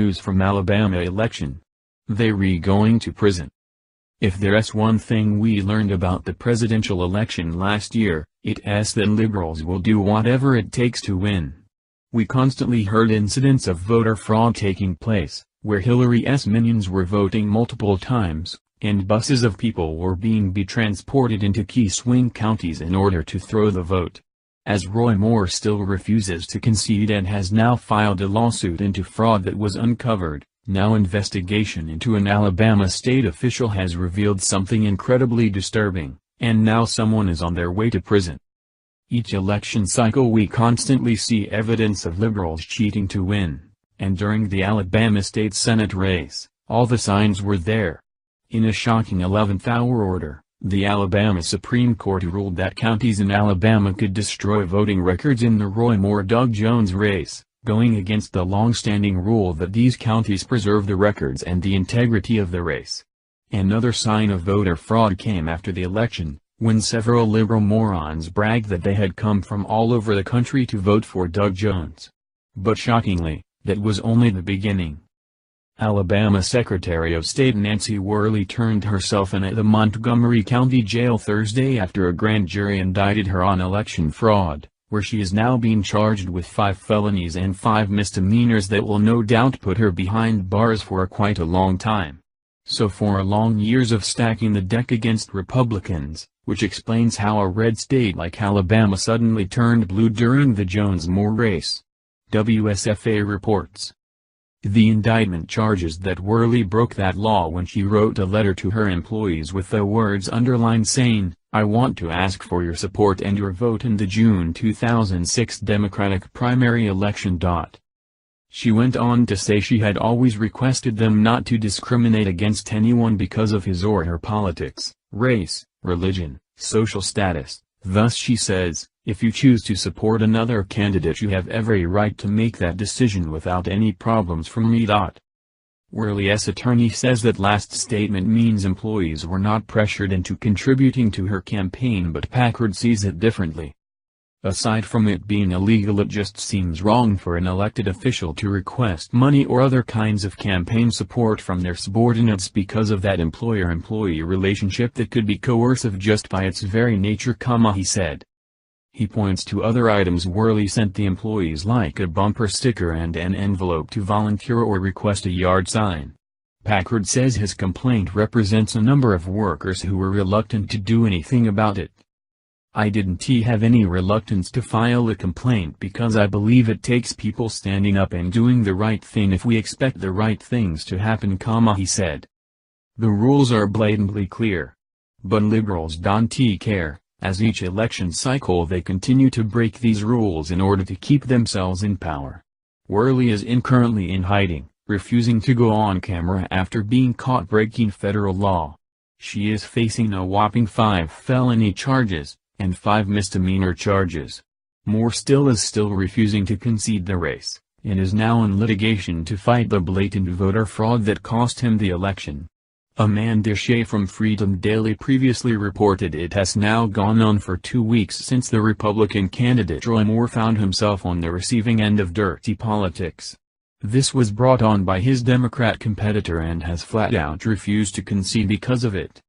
News from Alabama election. They going to prison. If there's one thing we learned about the presidential election last year, it's that liberals will do whatever it takes to win. We constantly heard incidents of voter fraud taking place, where Hillary's minions were voting multiple times, and buses of people were being transported into key swing counties in order to throw the vote. As Roy Moore still refuses to concede and has now filed a lawsuit into fraud that was uncovered, now investigation into an Alabama state official has revealed something incredibly disturbing, and now someone is on their way to prison. Each election cycle we constantly see evidence of liberals cheating to win, and during the Alabama state Senate race, all the signs were there. In a shocking 11th-hour order, the Alabama Supreme Court ruled that counties in Alabama could destroy voting records in the Roy Moore-Doug Jones race, going against the long-standing rule that these counties preserve the records and the integrity of the race. Another sign of voter fraud came after the election, when several liberal morons bragged that they had come from all over the country to vote for Doug Jones. But shockingly, that was only the beginning. Alabama Secretary of State Nancy Worley turned herself in at the Montgomery County Jail Thursday after a grand jury indicted her on election fraud, where she is now being charged with 5 felonies and 5 misdemeanors that will no doubt put her behind bars for quite a long time. So for long years of stacking the deck against Republicans, which explains how a red state like Alabama suddenly turned blue during the Jones-Moore race. WSFA reports. The indictment charges that Worley broke that law when she wrote a letter to her employees with the words underlined saying, "I want to ask for your support and your vote in the June 2006 Democratic primary election." She went on to say she had always requested them not to discriminate against anyone because of his or her politics, race, religion, social status. Thus she says, if you choose to support another candidate you have every right to make that decision without any problems from me. Worley's attorney says that last statement means employees were not pressured into contributing to her campaign, but Packard sees it differently. Aside from it being illegal, it just seems wrong for an elected official to request money or other kinds of campaign support from their subordinates because of that employer-employee relationship that could be coercive just by its very nature, he said. He points to other items Worley sent the employees like a bumper sticker and an envelope to volunteer or request a yard sign. Packard says his complaint represents a number of workers who were reluctant to do anything about it. I didn't have any reluctance to file a complaint because I believe it takes people standing up and doing the right thing if we expect the right things to happen, he said. The rules are blatantly clear. But liberals don't care, as each election cycle they continue to break these rules in order to keep themselves in power. Worley is currently in hiding, refusing to go on camera after being caught breaking federal law. She is facing a whopping 5 felony charges and 5 misdemeanor charges. Moore is refusing to concede the race, and is now in litigation to fight the blatant voter fraud that cost him the election. Amanda Shea from Freedom Daily previously reported it has now gone on for 2 weeks since the Republican candidate Roy Moore found himself on the receiving end of dirty politics. This was brought on by his Democrat competitor and has flat out refused to concede because of it.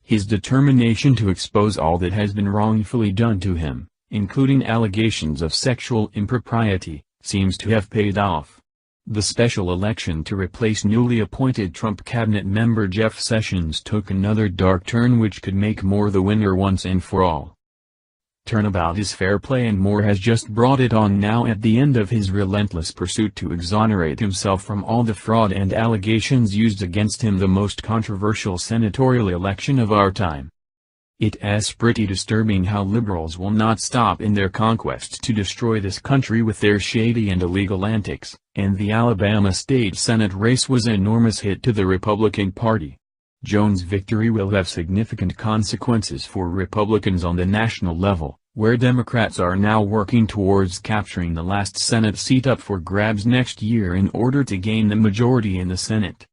His determination to expose all that has been wrongfully done to him, including allegations of sexual impropriety, seems to have paid off. The special election to replace newly appointed Trump cabinet member Jeff Sessions took another dark turn which could make Moore the winner once and for all. Turnabout is fair play, and Moore has just brought it on now at the end of his relentless pursuit to exonerate himself from all the fraud and allegations used against him, the most controversial senatorial election of our time. It's pretty disturbing how liberals will not stop in their conquest to destroy this country with their shady and illegal antics, and the Alabama state Senate race was an enormous hit to the Republican Party. Jones' victory will have significant consequences for Republicans on the national level, where Democrats are now working towards capturing the last Senate seat up for grabs next year in order to gain the majority in the Senate.